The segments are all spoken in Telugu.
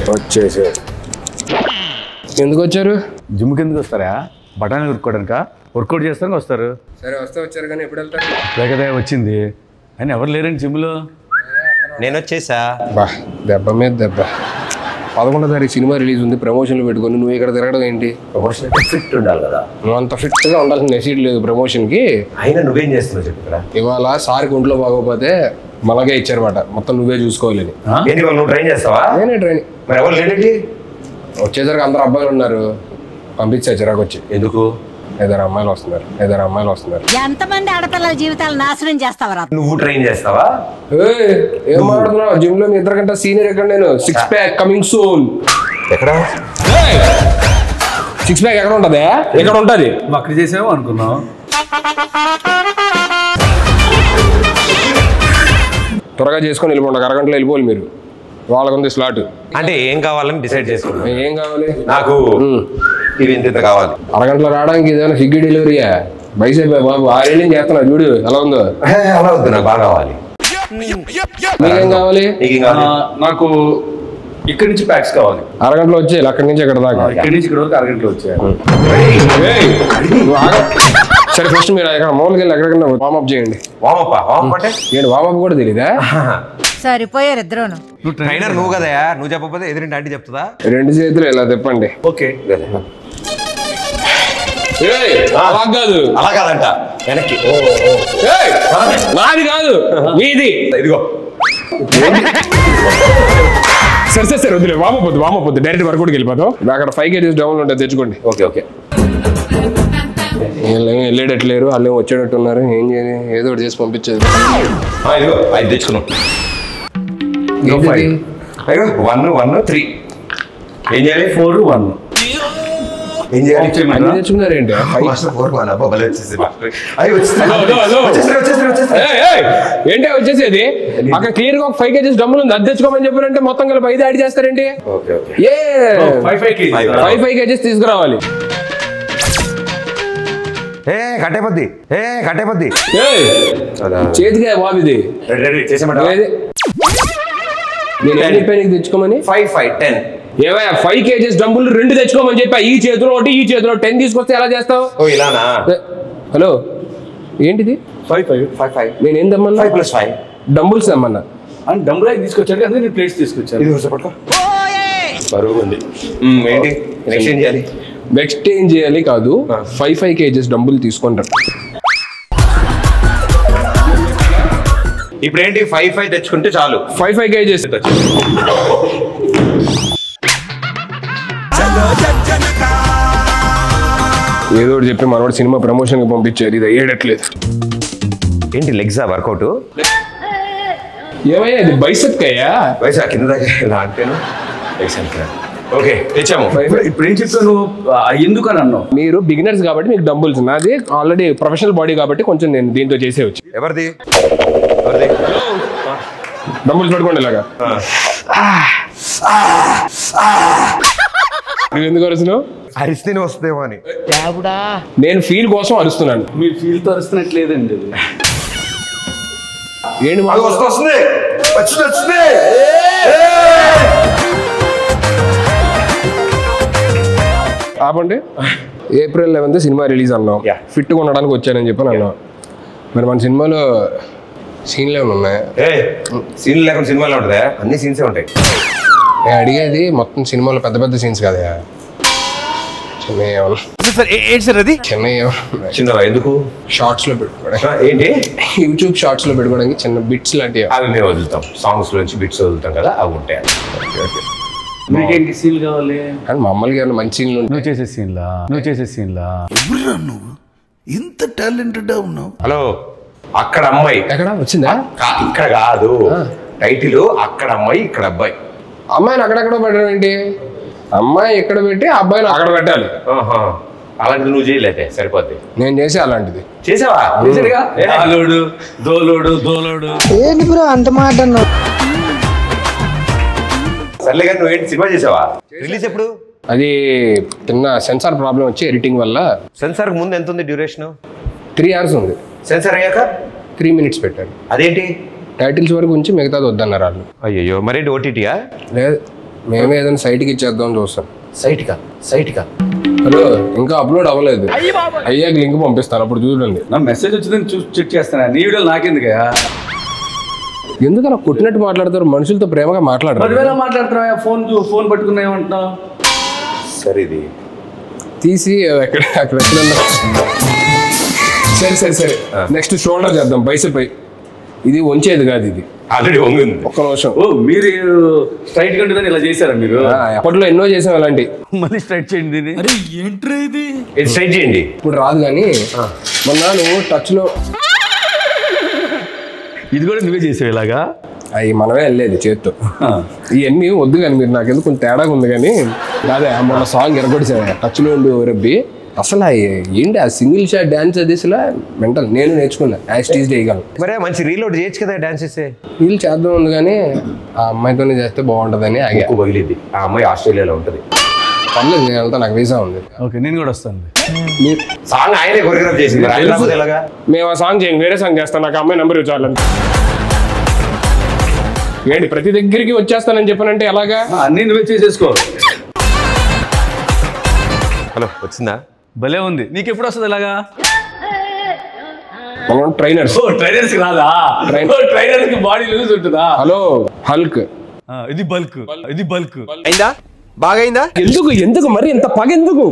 వచ్చేసి ఎందుకు వచ్చారు? జిమ్కి ఎందుకు వస్తారా? బఠానీ కొట్టుకోవడానిక? వర్కౌట్ చేస్తానికి వస్తారు. సరే వస్తే వచ్చారు కానీ ఎప్పుడు వెళ్తారు? లేకదే వచ్చింది అని ఎవరు లేరండి జిమ్లో. నేను వచ్చేసా. బా దెబ్బ మీద దెబ్బ. 11వ తారీఖు సినిమా రిలీజ్ ఉంది, ప్రమోషన్లు పెట్టుకొని నువ్వు ఇక్కడ తిరగడం ఏంటి? ప్రమోషన్ ఫిట్ ఉండాలి కదా. నువ్వు అంత ఫిట్గా ఉండాల్సిన నెసీడ్ లేదు ప్రమోషన్కి. అయినా నువ్వేం చేస్తున్నావు చెప్పురా. ఇవాళ సార్కి ఒంట్లో బాగోపోతే మనకే ఇచ్చారన్నమాట, మొత్తం నువ్వే చూసుకోవాలని. ఏంటి నువ్వు ట్రైన్ చేస్తావా? నేనే ట్రైన్. మరి ఎవరు లేడీ? వచ్చేసరికి అందరు అబ్బాయిలు ఉన్నారు, పంపించా చిరాకు వచ్చి. ఎందుకు? 5 అమ్మాయిలు వస్తున్నారు. ఎంతమంది ఆడపిల్లల జీవితాలు నాశనం చేస్తావరా? నువ్వు ట్రైన్ చేస్తావా? ఏం మాట్లాడుతున్నావు? జిమ్ లో మీ 2 గంటల సీనియర్ ఎక్కడ? నేను 6 ప్యాక్ కమింగ్ సూన్. ఎక్కడ 6 ప్యాక్ ఎక్కడ ఉంటది? ఎక్కడ ఉంటది? అక్కడ చేసావు అనుకున్నావు. త్వరగా చేసుకొని వెళ్ళిపోండి, 1 అరగంటలో వెళ్ళిపోవాలి మీరు. వాళ్ళకుంది స్లాట్. అంటే ఏం కావాలని డిసైడ్ చేసుకున్నా. ఏం కావాలి? నాకు ఇవి ఇంత కావాలి. 1 అరగంటలో రావడానికి ఇదేమైనా స్విగ్గీ డెలివరీయా? బైసైపోయా బాబు, 6 ఏళ్ళు చేస్తున్నా చూడు ఎలా ఉందో. అలా వద్దు, నాకు బాగా కావాలి. మీకేం కావాలి? నీకేం కావాలి? నాకు ఇక్కడి నుంచి ప్యాక్స్ కావాలి. 1 అరగంటలో వచ్చేయాలి, అక్కడి నుంచి ఎక్కడ దాకా. ఇక్కడి నుంచి ఇక్కడ వరకు 1 గంటలో వచ్చాయి. సరే ఫస్ట్ మీరు ఎక్కడ మామూలుగా వెళ్ళి ఎక్కడికన్నా వార్మప్ చేయండి. వామప్ప అంటే ఏంటి వార్మప్ కూడా తెలీదా? సరిపోయారు ఇద్దరును. ట్రైనర్ నువ్వు కదా, నువ్వు చెప్పకపోతే ఎదురింటి ఆంటీ చెప్తుందా? 2 చేతులు ఇలా తిప్పండి. ఓకే. అలా కాదు, అలా కాదంట, వెనక్కి. నాది కాదు మీది. ఇదిగో. సరే వద్దులే, వామపోద్దు డైరెక్ట్ వర్కౌట్కి వెళ్ళిపోతాం. అక్కడ 5 kgs డౌన్ ఉంటుంది, తెచ్చుకోండి. ఓకే. వీళ్ళేమో వెళ్ళేటట్లేరు, వాళ్ళు వచ్చేటట్టు ఉన్నారు. ఏం చేయాలి? ఏదో ఒకటి చేసి పంపించేది. ఇదిగో 5 తెచ్చుకున్నాం. 1 3 ఏం చేయాలి? 4 1 ఏం చేయాలి? తెచ్చుకున్నారు ఏంటి? ఏంటి వచ్చేసేది? అక్కడ క్లియర్ గా ఒక 5 kgs డబ్బులు ఉంది, అది తెచ్చుకోమని చెప్పారంటే మొత్తం కలిపి 5 యాడ్ చేస్తారేంటి? 5 kgs తీసుకురావాలి. కట్టేపద్ది చేతిగా బాబు ఇది. నేను ఏం చెప్పాను నీకు తెచ్చుకోమని? 5 5 10 ఏమయ్యా 5 kgs డబ్బులు 2 తెచ్చుకోమని చెప్పా. ఈ చేతిలో 1 ఈ చేతిలో 10 తీసుకొస్తే ఎలా చేస్తావు? ఇలానా? హలో ఏంటిది? 5 5 నేను ఏం తెమ్మన్నా? 5 + 5 డంబుల్స్ తెమ్మన్నా. అని డంబుల్ అయితే తీసుకొచ్చాడు, అందుకే నేను ప్లేట్స్ తీసుకొచ్చాను. ఇది పట్టుకో, బరువు ఉంది. ఏంటి ఎక్స్చేంజ్ చేయాలి? ఎక్స్చేంజ్ చేయాలి కాదు, 5 kgs డబ్బులు తీసుకుంటారు. ఇప్పుడు ఏంటి? 5 5 తెచ్చుకుంటే చాలు. 5 kgs. ఏదో ఒకటి చెప్పి మనోడు సినిమా ప్రమోషన్ కి పంపించారు, ఇది అయ్యేటట్లేదు. ఏంటి లెగ్సా వర్కౌట్? ఏమయ్యా ఇది బైసెప్ అయ్యా? వయసు కింద దాకా ఇలా అంటేను. ఓకే తెచ్చాము. ఇప్పుడు ఏం చెప్తాను ఎందుకు అని అన్నావు? మీరు బిగినర్స్ కాబట్టి మీకు డంబుల్స్, నాది ఆల్రెడీ ప్రొఫెషనల్ బాడీ కాబట్టి కొంచెం నేను దీంతో చేసేవచ్చు. ఎవరిది? డంబుల్స్ పట్టుకోండి ఇలాగా. నువ్వు ఎందుకు అరుస్తున్నావు? అరిస్తేనే వస్తుందేమో అని. నేను ఫీల్ కోసం అరుస్తున్నాను. మీ ఫీల్ తో అరుస్తున్నట్లేదండి. ఏంటి వస్తుంది. ఆపండి. April 11th సినిమా రిలీజ్ అన్నాం, ఫిట్గా ఉండడానికి వచ్చానని చెప్పని అన్నాం. మరి మన సినిమాలో సీన్లు ఏమైనా ఉన్నాయా? సీన్లు లేకుండా సినిమాలో ఉంటుందా? అన్ని సీన్సే ఉంటాయి. అడిగేది మొత్తం సినిమాలో పెద్ద పెద్ద సీన్స్ కదా, చిన్నవా? ఎందుకు? షార్ట్స్ లో పెట్టుకోవడానికి. ఏంటి? యూట్యూబ్ షార్ట్స్ లో పెట్టుకోవడానికి చిన్న బిట్స్ లాంటివి. అవి మేము వదులుతాం, సాంగ్స్ నుంచి బిట్స్ వదులుతాం కదా, అవి ఉంటాయి. మీకేంటి సీన్లు కావాలి? కానీ మామూలుగా మంచి సీన్లు. నువ్వు చేసే సీన్లా నువ్వు ఇంత టాలెంటెడ్ ఉన్నావు. హలో, అక్కడ అమ్మాయి ఎక్కడ వచ్చిందా? ఇక్కడ కాదు, టైటిల్ అక్కడ అమ్మాయి ఇక్కడ అబ్బాయి. అమ్మాయిని అక్కడెక్కడ పెట్టడం ఏంటి? అమ్మాయి ఎక్కడ పెట్టి అబ్బాయిని అక్కడ పెట్టాలి. అలాంటిది నువ్వు చేయలేదే, సరిపోద్ది. నేను చేసే అలాంటిది. చేసావా? దోలోడు ఏంటి బ్రో అంత మాట అన్నావు? సర్లే కానీ నువ్వేంటి సినిమా చేసావా? రిలీజ్ ఎప్పుడు? అది చిన్న సెన్సార్ ప్రాబ్లం వచ్చి ఎడిటింగ్ వల్ల. సెన్సార్ ముందు ఎంత ఉంది డ్యూరేషన్? 3 hours ఉంది. సెన్సార్ అయ్యాక 3 minutes పెట్టాను. అదేంటి? టైటిల్స్ వరకు ఉంచి మిగతాది వద్దన్నారు వాళ్ళు. అయ్యో మరేంటి ఓటీటీయా? లేదు, మేమే ఏదైనా సైట్కి ఇచ్చేద్దాం చూస్తాం. సైట్కా హలో, ఇంకా అప్లోడ్ అవ్వలేదు. అయ్యాక లింక్ పంపిస్తాను, అప్పుడు చూడండి. నా మెసేజ్ వచ్చిందని చూసి చెక్ చేస్తాను. నీ వీడియోలు నాకెందుకయ్యా? ఎందుకు అలా కొట్టినట్టు మాట్లాడతారు? మనుషులతో ప్రేమగా మాట్లాడరు. 10,000 మాట్లాడుతున్నావా? ఫోన్ పట్టుకున్నా ఏమంటున్నావు? సరే ఇది తీసి అక్కడ ఎక్కడన్నా. సరే నెక్స్ట్ షోల్డర్ చేద్దాం, బైసెప్. ఇది వంచేది కాదు, ఇది ఆల్రెడీ వంగింది. ఒక్క నిమిషం. ఓ మీరు స్ట్రైట్ గా ఇలా చేశారా మీరు? అప్పట్లో ఎన్నో చేసాం అలాంటి. మళ్ళీ స్ట్రైట్ చేయండి దీన్ని. ఇది స్ట్రైట్ చేయండి. ఇప్పుడు రాదు కానీ మొన్న నువ్వు టచ్ లో ఇది కూడా నువ్వే చేసావు ఇలాగా? అవి మనమే వెళ్ళేది చేత్తో. ఇవన్నీ వద్దు కానీ మీరు నాకు ఎందుకు కొంచెం తేడాగా ఉంది కానీ అదే మొన్న సాంగ్ ఎరగొడిసా టచ్ లో ఉండి రబ్బి. అసలు ఏంటి ఆ సింగిల్ షాట్ డాన్స్ అది అసలు మెంటల్. నేను నేర్చుకున్నా, యాస్టీజ్ చేయగలను. మరే మంచి రీలోడ్ చేయొచ్చు కదా డాన్స్ చేస్తే. వీళ్ళు చేద్దాం ఉంది కానీ ఆ అమ్మాయితోనే చేస్తే బాగుంటుందని ఆగా. పగిలిద్ది. ఆ అమ్మాయి ఆస్ట్రేలియాలో ఉంటుంది. పర్లేదు, నేను వెళ్తా, నాకు వీసా ఉంది. ఓకే, నేను కూడా వస్తాను. సాంగ్ ఆయనే కొరియోగ్రాఫ్ చేసింది. మేము ఆ సాంగ్ చేయండి, వేరే సాంగ్ చేస్తాను. నాకు అమ్మాయి నెంబర్ ఇవ్వాలని. ఏంటి ప్రతి దగ్గరికి వచ్చేస్తానని చెప్పానంటే ఎలాగా? అన్నీ నువ్వే చేసేసుకో. హలో, వచ్చిందా? భలే ఉంది. నీకు ఎప్పుడు వస్తుంది ఇలాగా? మనం ట్రైనర్స్. ట్రైనర్స్ కి రాదా? ట్రైనర్స్ కి బాడీ లూజ్ ఉంటుందా? Hello, Hulk. ఇది బల్క్. అయిందా? బాగా అయిందా? ఎందుకు మరి ఇంత పగ ఎందుకు?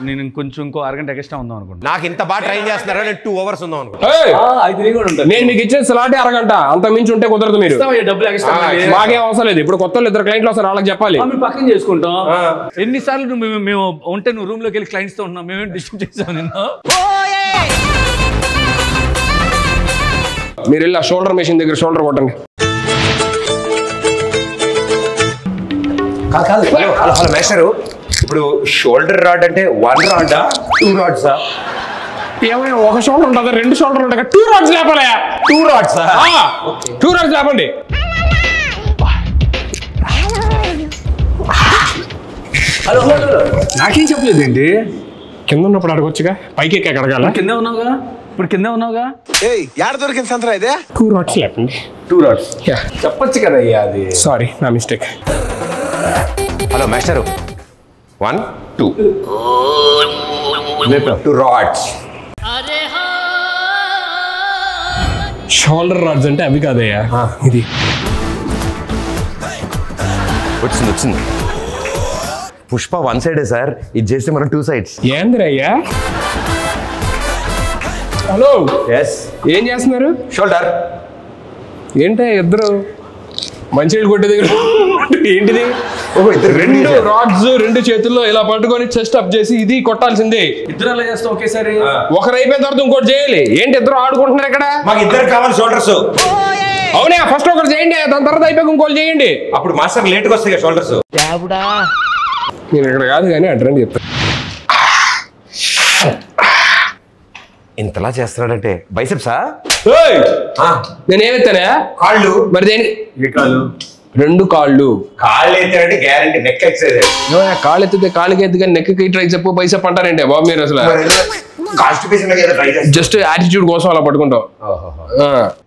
నేను ఇంకో అరగంట ఎక్స్ట్రా ఉందాం అనుకుంటా. నాకు ఇంత బాగా ట్రైన్ చేస్తున్నారా? నేను 2 hours ఉందాం అనుకుంటా. నేను మీకు ఇచ్చే సలాటే అరగంట, అంత మించి ఉంటే కుదరదు. మీరు డబ్బులు ఎక్స్ట్రా మాకేం అవసరం లేదు. ఇప్పుడు కొత్త 2 క్లయింట్లు వస్తారు, వాళ్ళకి చెప్పాలి. మేము పక్కన చేసుకుంటాం. ఎన్నిసార్లు మేము ఉంటే నువ్వు రూమ్ లోకి వెళ్ళి క్లయింట్స్ తో ఉన్నాం. మేమేం డిస్టర్బ్ చేసాం నిన్ను? మీరు వెళ్ళి ఆ షోల్డర్ మెషిన్ దగ్గర షోల్డర్ కొట్టండి. కాదు హలో మేస్టరు, ఇప్పుడు షోల్డర్ రాడ్ అంటే 1 రాడా 2 రాడ్సా? ఏమైనా ఒక షోల్డర్ ఉంటుందా, 2 షోల్డర్ ఉంటాయి? 2 రాడ్స్ లేపాలి. 2 రాడ్సా? 2 రాడ్స్ లేపండి. హలో నాకేం చెప్పలేదు ఏంటి? కింద ఉన్నప్పుడు అడగొచ్చుగా, పైకి ఎక్కి అడగాల. కిందే ఉన్నావుగా, ఇప్పుడు కిందే ఉన్నావుగా. యాడ దొరికింది సంతరా ఇదే? 2 రాడ్స్ లేపండి. 2 రాడ్స్ చెప్పొచ్చు కదా అయ్యా. అది సారీ, నా mistake. Hello master, 1 2 2 rods. Shoulder rods అంటే అవి కాదయ్యా, ఇది. వచ్చింది. పుష్ప 1 సైడే సార్, ఇది చేస్తే మనం 2 sides. ఏందిరయ్యా? Hello, yes. ఏం చేస్తున్నారు? షోల్డర్. ఏంటి ఇద్దరు మంచినీళ్ళు కొట్టే దగ్గర ఏంటిది? 2 రాడ్స్ 2 చేతుల్లో ఇలా పట్టుకొని చెస్ట్ అప్ చేసి ఇది కొట్టాల్సిందే. ఇద్దరు అలా చేస్తాం ఒకేసారి. ఒకరు అయిపోయిన తర్వాత ఇంకోటి చేయాలి. ఏంటి ఇద్దరు ఆడుకుంటున్నారు ఇక్కడ? మాకు ఇద్దరు కావాలి షోల్డర్స్. అవునా, ఫస్ట్ ఒకరు చేయండి, దాని తర్వాత అయిపోయి ఇంకోటి చేయండి. అప్పుడు మాస్టర్ లేట్గా వస్తాయి కదా షోల్డర్స్. నేను ఇక్కడ కాదు కానీ అడ్రండి చెప్తాను. ఇంతలా చేస్తున్నాడంటే బైసెప్సా? నేనేమెత్తానా? కాళ్ళు. మరి దేని? 2 కాళ్ళు. కాళ్ళు ఎత్తాడంటే గ్యారంటీ నెక్ ఎక్సర్సైజ్. కాళ్ళు ఎత్తితే కాళ్ళకి ఎత్తి కానీ నెక్కి ట్రైసెప్ బైసెప్ అంటారంటే బాబు మీరు అసలు జస్ట్ యాటిట్యూడ్ కోసం అలా పట్టుకుంటాం.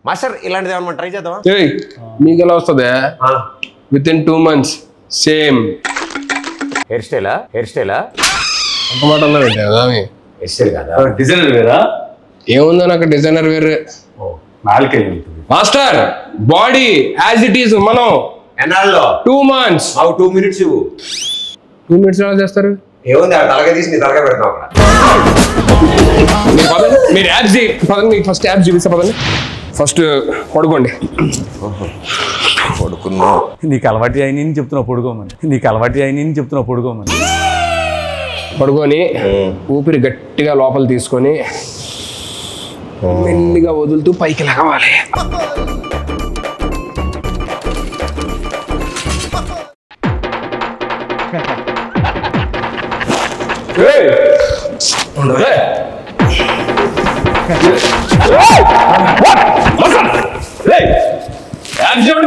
మాస్టర్ ఇలాంటిది ఏమన్నా ట్రై చేద్దామా? మీకు ఎలా వస్తుంది? With in 2 months same hair స్టైలా? ఒక మాట అన్నారంటే కదా హెయిర్ స్టైల్ కదా, డిజైనర్ వేరా? ఏముందో నాకు డిజైనర్ వేరే. నాలుకే master body as it is. మనం ఎన్నాళ్ళలో 2 months. 2 minutes ఇవ్వు. 2 minutes ఎలా చేస్తారు? ఏముంది, తలగా తీసి నీ తలగా పెడతాం అక్కడ. మీరు యాప్స్ పదండి, మీకు ఫస్ట్ యాప్స్ చూపిస్తా పదండి. ఫస్ట్ పడుకోండి. పడుకున్నా. నీకు అలవాటు అయిన చెప్తున్నావు పడుకోమని. పడుకొని ఊపిరి గట్టిగా లోపల తీసుకొని మెల్లిగా వదులుతూ పైకి లగవాలి.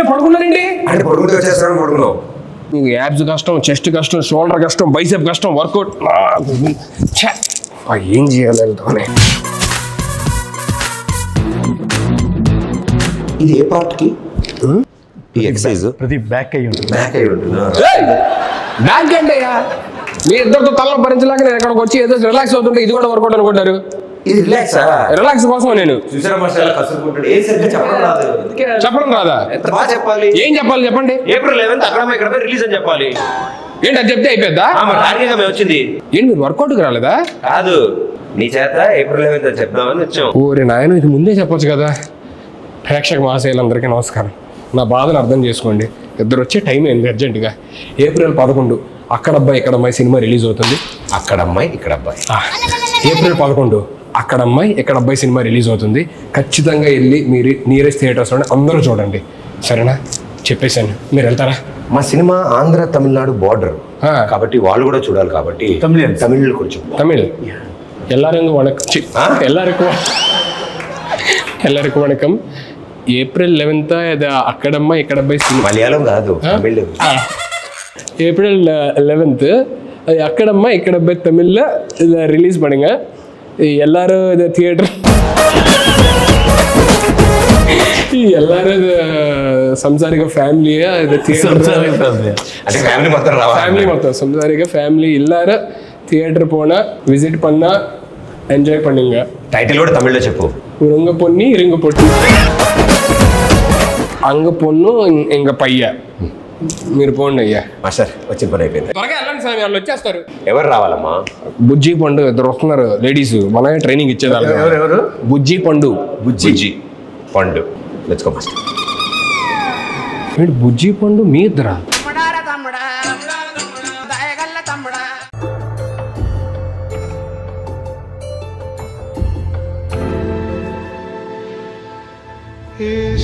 పడుకున్నారండి అంటే పడుకుంటూ వచ్చేస్తాను. పడుకున్నావు. మీకు యాబ్స్ కష్టం, చెస్ట్ కష్టం, షోల్డర్ కష్టం, బైసెప్ కష్టం, వర్కౌట్ ఏం చేయాలి? ఇది ఏ పార్ట్ కి ఈ ఎక్సర్సైజ్ ప్రతి బ్యాక్ అయ్యి ఉంటుంది. బ్యాక్ అయి ఉంటుందా? బ్యాంక్ ఏంటి అయ్యా మీ ఇద్దరితో తలలో భరించలేక నేను ఇక్కడికి వచ్చి ఏదో రిలాక్స్ అవుతుంటే ఇది కూడా వర్కౌట్ అనుకుంటారు. ఇది రిలాక్స్ రిలాక్స్ కోసం నేను చూసారా మసాలా కసురుకుంటాడు. ఏ సరిగ్గా చెప్పడం రాదు. చెప్పడం రాదా? ఎంత బాగా చెప్పాలి. ఏం చెప్పాలి చెప్పండి. April 11th అక్కడ ఇక్కడ రిలీజ్ అని చెప్పాలి. ఏంటి అది చెప్తే అయిపోద్దా? టార్గెట్ మేము వచ్చింది. ఏంటి మీరు వర్కౌట్కి రాలేదా? కాదు నీ చేత April 11th అని చెప్దామని వచ్చాం. ఓరే నాయన ఇది ముందే చెప్పొచ్చు కదా. ప్రేక్షక మహాశయులందరికీ నమస్కారం. నా బాధను అర్థం చేసుకోండి. ఇద్దరు వచ్చే టైం ఏంది అర్జెంటుగా. April 11 అక్కడ అబ్బాయి ఇక్కడ అమ్మాయి సినిమా రిలీజ్ అవుతుంది. అక్కడ అమ్మాయి ఇక్కడ అబ్బాయి. April 11 అక్కడ అమ్మాయి ఇక్కడ అబ్బాయి సినిమా రిలీజ్ అవుతుంది. ఖచ్చితంగా వెళ్ళి మీరు నియరెస్ట్ థియేటర్స్లోనే అందరూ చూడండి. సరేనా? చెప్పేశాను. మీరు వెళ్తారా? మా సినిమా ఆంధ్ర తమిళనాడు బార్డర్ కాబట్టి వాళ్ళు కూడా చూడాలి కాబట్టి తమిళ్ కొంచెం தமிழ் எல்லாருக்கும் வணக்கம். எல்லாருக்கும் வணக்கம். April 11 ఇది అక్కడమ్మ ఇక్కడ అబ్బాయి సినిమా. మలయాళం కాదు తమిళ్. April 11 அது அக்கடம்மா இக்கடப்பை தமிழில் இதை ரிலீஸ் பண்ணுங்க. எல்லாரும் இதை தியேட்டர் எல்லாரும் இது సంసారిక ఫ్యామిలీయా ఇది ఫ్యామిలీ మొత్తం సంసారిక ఫ్యామిలీ எல்லாரும் தியேட்டர் போனா விசிட் பண்ணா ఎంజాయ్ பண்ணுங்க. టైటిల్ కూడా తమిళ్లో చెప్పు. உருங்க பொண்ணி இருங்க பொட்டி అంగ పొన్ను ఇంక పయ్య. మీరు పోండి అయ్యా. మాస్టర్ వచ్చిన పని అయిపోయింది. త్వరగా వెళ్ళండి స్వామి, వాళ్ళు వచ్చేస్తారు. ఎవరు రావాలమ్మా? బుజ్జి పండు ఇద్దరు వస్తున్నారు లేడీస్. మనమే ట్రైనింగ్ ఇచ్చేది. ఎవరు? బుజ్జి పండు. బుజ్జి పండు. Let's go master. ఏంటి బుజ్జి పండు మీ ఇద్దరా? Is